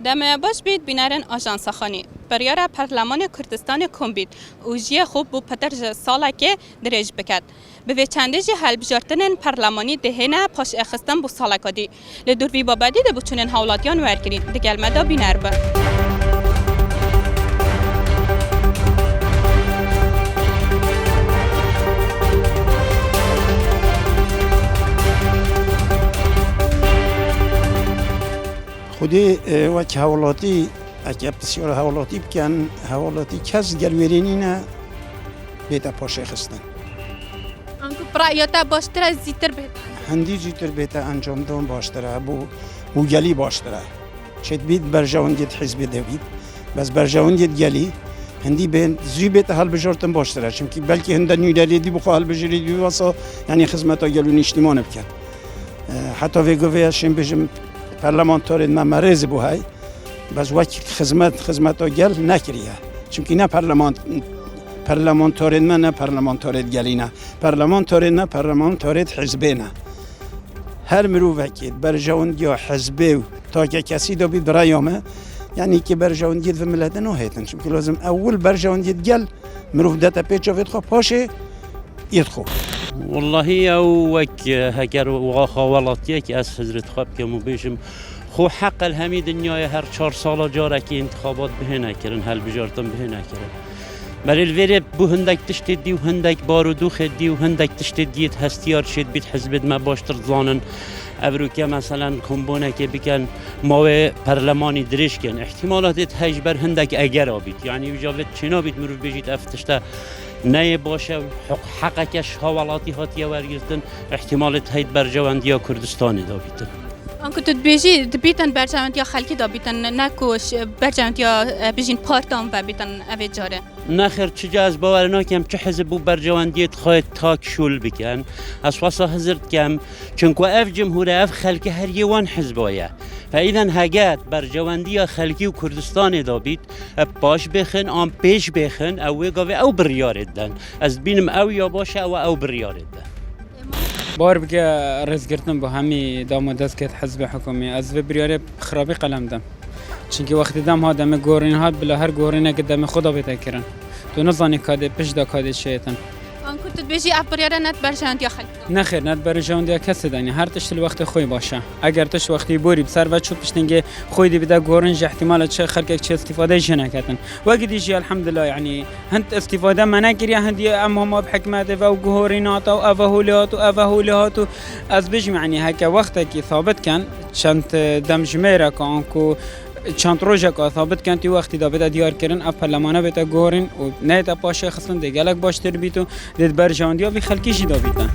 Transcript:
دم باش بید بینرن آژانس خانی بریار پارلمان کردستان کمبید اوجیه خوب بو پتر سالا که درج بکد به چندی حل بجارتن پارلمانی دهنه پاش اخستن بو سالا کدی لدور وی بابدی ده بچونن حولاتیان ورگرین دگل مدا بینر با خودی وقت حوالاتی اگه بسیار حوالاتی بکن حوالاتی کس گلویرینی نه بیتا پاشه خستن انکو برایاتا باشتر زیتر بهت هندی زیتر بیتا انجام دون باشتره بو گلی باشتره چت بید برجاون دید حزب دوید بس برجاون دید گلی هندی به زی بیتا حال بجارتن باشتره چونکی بلکه هنده نیداری دی بخوا حال بجاری واسه یعنی خدمتا گلون اجتماع بکن حتی ویگوی شیم بجم پارلمانتار مرز بوهای بس وقتی خدمت گل نکریه چونکی نه پارلمانتار نه پارلمانتار گلی نه پارلمانتار حزبی نه هر مرو وقتی برجاوند یا حزبی تا که کسی دو بید رایامه یعنی که برجاوند و ملت نهایتن چونکی لازم اول برجاوند گل مرو داتا پیچ و خو پاشه يدخل والله او وك هكر وخوالاتي كي اس حضرت خاب كمو بيشم خو حق الهمي دنيا هر 4 سال جاره كي انتخابات بهنا كرن هل بجارتن بهنا كرن بل الفيرب بو هندك تشتدي وهندك بارودو خدي وهندك تشتدي هستيار شد بيت حزب ما باشتر ظانن ابروكا مثلا كومبونا كي بكن ماوي برلماني دريش كن احتمالات تهجبر هندك اگر ابيت يعني وجابت چنا بيت مرو بيجيت افتشتا نه باشه حقکش حوالاتی هاتیه ورگرتن احتمالت هید برجواندی کردستانی دابیتن آنکو تو بیجی دبیتن برجواندی خلکی دابیتن نکوش برجواندی بیجین پارتام و بیتن اوی جاره نخیر چجا از باور ناکم چه حزب بو برجواندیت خواهد تاک شول بکن از واسه حضرت کم چونکو اف جمهور اف خلکی هر یوان حزبایه فاذا هاجات برجواندی خلکی و کردستان دابید باش بخن آن پیش بخن او گاوه او بریاردن از بینم او یا باشه او بریاردن بار بگه رزگرتن با همی دام و دست که حزب حکومی از و بریاره خرابی قلم دم چونکه وقتی دم ها دم گورین ها بلا هر گورینه که دم خدا بتکرن تو نزانی کاده پش دا کاده شیطان آنکو تو بیجی اف بریاره نت برجواندی خلکی نخیر نت برجواندی کسی دانی هر تشت وقت خوی باشه اگر تش وقتی بوری بسر و چوب تشتنگه خوی دی بده گورنج احتمال چه خلک چه استفاده جنه کردن وقتی دیجی الحمدلله یعنی هند استفاده منکری هندی اما ما بحکمت و گورینات و اوهولات و از بجم یعنی هک وقتی که ثابت کن چند دمجمه که آنکو چند روزه که ثابت کنتی وقتی دابد دیار کردن اف پارلمانه بهت گورین و نه تا پاشه خصن دیگه لک باشتر بیتو دید برجواندی و بی خلکیشی دابیدن